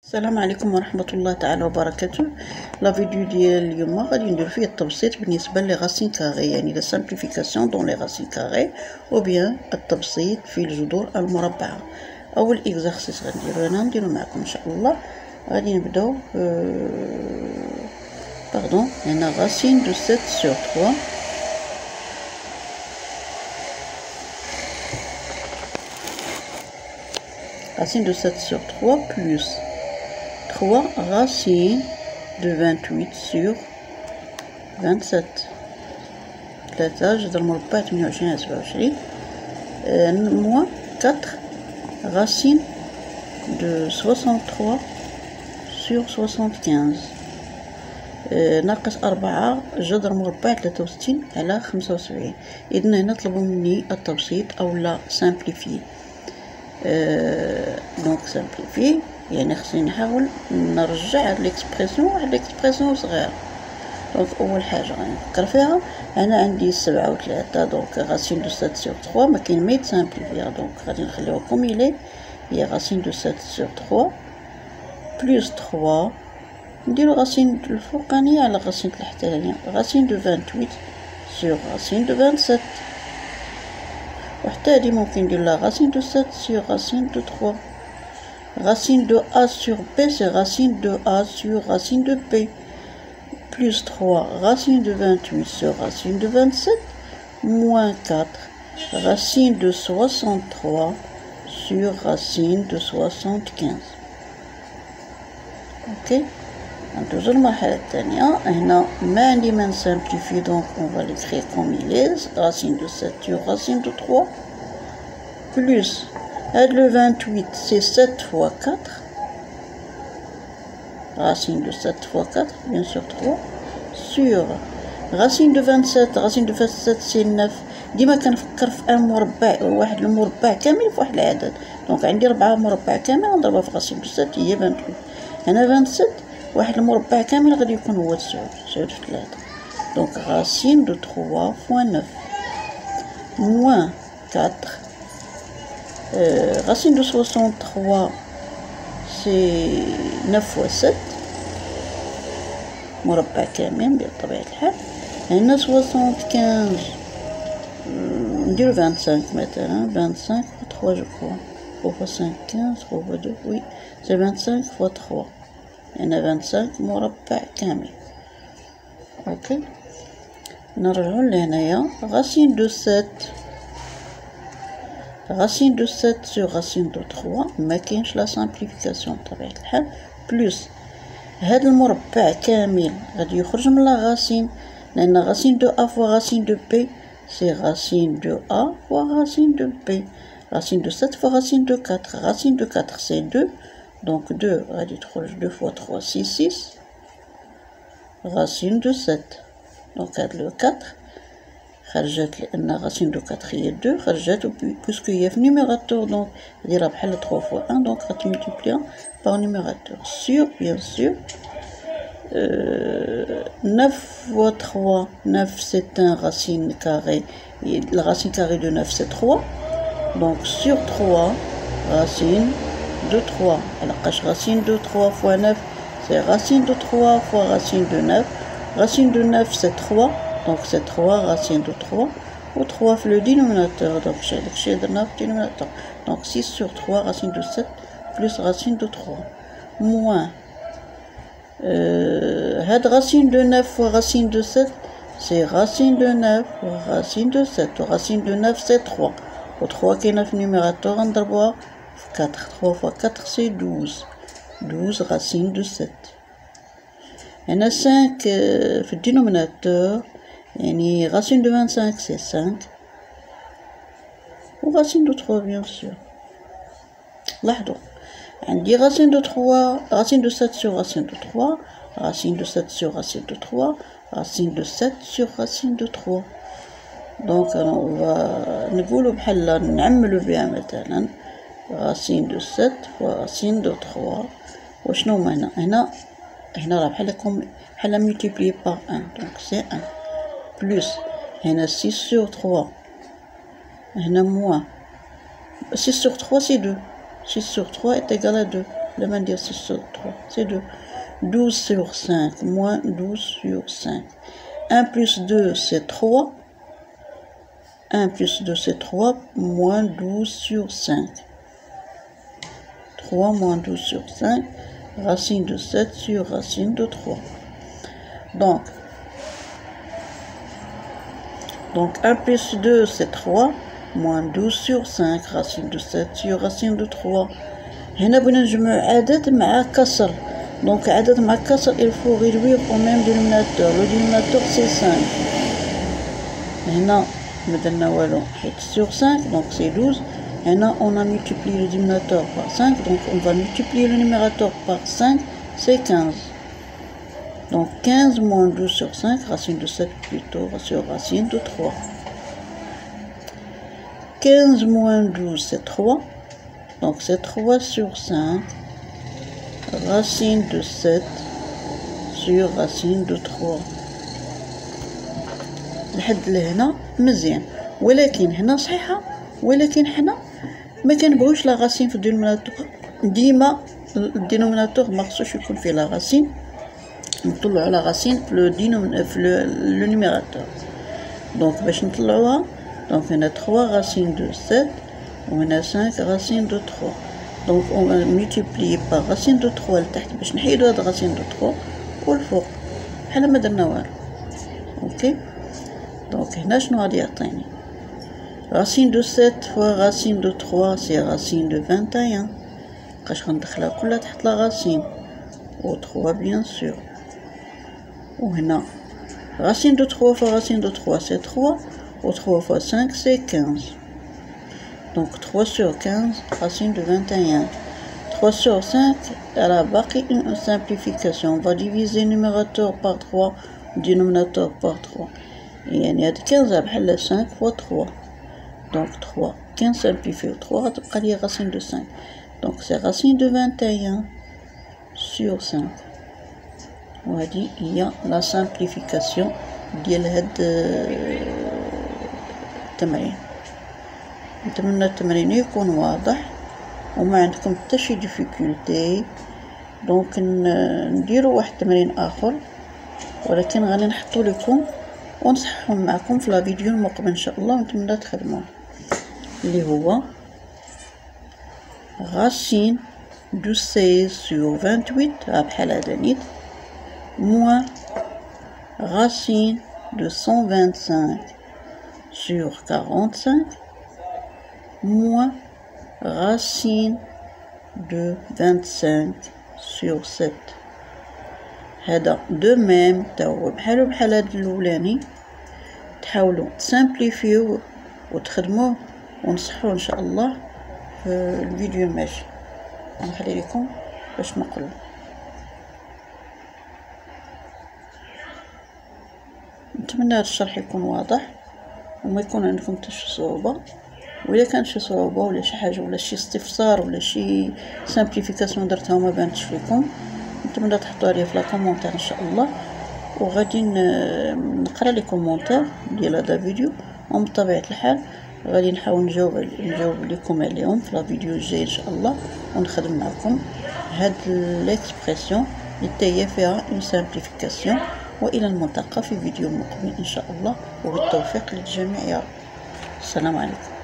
السلام عليكم ورحمة الله تعالى وبركاته. لا فيديو ديال اليوم غادي ندير فيه التبسيط بالنسبة لي غاسين كاغي، يعني لا سامبليفيكاسيون دون لي غاسين كاغي او بيان التبسيط في الجذور المربعة. أول إكزارسيس غنديرو معكم إن شاء الله. غادي نبداو هنا غاسين دو 7 sur 3. Racine de 7 sur 3 plus 3 racines de 28 sur 27. 3 جذر مربع 28 على 27 moins 4 racines de 63 sur 75 ناقص 4 جذر مربع 63 على 75. إذن هنا طلبوا مني التبسيط أو لا سامبليفي. دونك سامبليفي يعني خصني نحاول نرجع هاد ليكسبريسيون واحد ليكسبريسيون صغيره. دونك اول حاجه غنفكر فيها، انا عندي 7 و 3 دونك غاسين دو 7 sur 3 ما كاين ما يتسامبليفيها، دونك غادي نخليوها كوم إلي هي غاسين دو 7 sur 3 بلس 3 نديرو غاسين الفوقانيه على غاسين التحتانيه غاسين دو 28 sur غاسين دو 27. وحتى هادي ممكن ندير لها racine de 7 sur racine de 3. Racine de A sur B, c'est racine de A sur racine de B. Plus 3, racine de 28 sur racine de 27. Moins 4, racine de 63 sur racine de 75. Ok. Toujours المرحلة الثانية. هنا ما عندي ما نسامبليفي، دونك on va l'écrire comme il est. Racine de 7 sur racine de 3 plus le 28 c'est 7 fois 4, racine de 7 fois 4 bien sûr 3 sur racine de 27. racine de 27 c'est 9. ديما كنفكر في ان مربع، واحد المربع كامل في واحد العدد، دونك عندي 4 مربع كامل نضربها في racine de 7 هي 28. هنا 27 واحد المربع كامل غادي يكون هو 9 في 3. دونك racine de 3 fois 9 moins 4. Racine de 63 c'est 9 fois 7 مربع كامل بطبيعة الحال. هنا 75 نديرو 25 مثلا 25 fois 3 je crois. 3 fois 5 15 3 fois 2 oui c'est 25 fois 3. هنا 25 مربع كامل. اوكي نرجعو لهنايا racine de 7 racine de 7 sur racine de 3 ما كاينش لا سامبليفيكاسيون بطبيعة الحال. بلس هاد المربع كامل غادي يخرج من لا غاسين، لأن غاسين دو أ فوا غاسين دو بي سي غاسين دو أ فوا غاسين دو بي. غاسين دو 7 فوا غاسين دو 4. غاسين دو 4 سي 2 دونك 2 غادي تخرج 2 فوا 3 سي 6 غاسين دو 7. دونك هاد لو 4 خرجت لأن غاسين دو 4 هي 2 خرجت بويسكو هي في نيميراتور، دونك نديرها بحال 3 فوا 1 دونك غتملتيبليها باغ نيميراتور سور بيان سور 9 fois 3 9 c'est un racine carrée, la racine carrée de 9 c'est 3 donc sur 3 racine de 3 alors racine de 3 fois 9 c'est racine de 3 fois racine de 9. Racine de 9 c'est 3 donc c'est 3 racine de 3 ou 3 في le dénominateur, donc j'ai de 9 dénominateur donc 6 sur 3 racine de 7 plus racine de 3 moins racine de 9 fois racine de 7 c'est racine de 9 fois racine de 7. Racine de 9 c'est 3 و 3 كاينه في النيميراتور نضربوها في 4. 3 fois 4 c'est 12 12 racine de 7. هنا 5 في الدينوميناتور يعني racine de 25 c'est 5 و racine de 3 bien sûr. لاحظوا عندي racine de 3 racine de 7 sur racine de 3 racine de 7 sur racine de 3 racine de 7 sur racine de 3. donc on va نقولوا بحال نعملوا بها مثلا racine de 7 fois racine de 3 وشنو هما هنا راه بحال multiplié par 1 donc c'est 1 plus هنا 6 sur 3 هنا moins 6 sur 3 c'est 2 6 sur 3 est égal à 2 لما ندير 6 sur 3 c'est 2. 12 sur 5 moins 12 sur 5. 1 plus 2 c'est 3. 1 plus 2 c'est 3 moins 12 sur 5. 3 moins 12 sur 5, racine de 7 sur racine de 3. Donc 1 plus 2 c'est 3 moins 12 sur 5 racine de 7 sur racine de 3. هنا بغينا نجمع عدد مع كسر. Donc عدد مع كسر il faut réduire au même dénominateur. Le dénominateur c'est 5. هنا ما درنا والو حيت sur 5 donc c'est 12. هنا on a multiplié le dénominateur par 5 donc on va multiplier le numérateur par 5 c'est 15. Donc 15 moins 12 sur 5 racine de 7 plutôt sur racine de 3. 15 moins 12 c'est 3. Donc c'est 3 sur 5 racine de 7 sur racine de 3. لحد لهنا مزيان ولكن هنا صحيحة ولكن حنا ما كنبغيوش لا غاسين في الدينوميناتور. ديما الدينوميناتور ما خصوش يكون فيه لا غاسين. نطلعوا لا غاسين في لو نيميراتور. دونك باش نطلعوها دونك هنا 3 غاسين دو 7 وهنا 5 غاسين دو 3. دونك اون ملتيبلي باغ غاسين دو 3 لتحت باش نحيدو هاد غاسين دو 3 والفوق بحال ما درنا والو. اوكي دونك هنا شنو غادي يعطيني racine de 7 fois racine de 3 c'est racine de 21. بقاش غندخلها كلها تحت لا racine و 3 bien sûr. وهنا racine de 3 fois racine de 3 c'est 3 و 3 fois 5 c'est 15. Donc 3 sur 15 racine de 21. 3 sur 5 elle a باقي une simplification. On va diviser numérateur par 3 dénominateur par 3 يعني هاد 15 بحال 5 fois 3 donc 3 15 simplifié 3 غتبقى لي racine de 5 donc c'est racine de 21 sur 5. وهذه هي la simplification ديال هاد التمرين. نتمنى التمرين يكون واضح وما عندكم حتى شي ديفيكولتي. دونك نديرو واحد التمرين اخر ولكن غادي نحطو لكم ونصحهم معكم في لا فيديو المقبل ان شاء الله ونتمنى تخدموه اللي هو racine de 16 sur 28 بحال هذا نيت moins racine de 125 sur 45 moins racine de 25 sur 7. هذا دو ميم تا هو بحال هذا الاولاني. تحاولوا تسامبليفيو وتخدموه ونصحوه ان شاء الله في الفيديو الماشي. نخلي لكم باش نقول. نتمنى هذا الشرح يكون واضح وما يكون عندكم حتى شي صعوبه. وإلا كانت شي صعوبه ولا شي حاجه ولا شي استفسار ولا شي سامبليفيكاسيون درتها وما بانتش لكم نتمنى تحطوها لي في لا كومونتير ان شاء الله وغادي نقرا لي كومونتير ديال هذا الفيديو وبطبيعه الحال غادي نحاول نجاوب لكم عليهم في لا فيديو الجاي ان شاء الله ونخدم معكم هاد ليكسبرسيون اللي هي فيها اون سامبليفيكاسيون. والى الملتقى في فيديو مقبل ان شاء الله وبالتوفيق للجميع يا رب. السلام عليكم.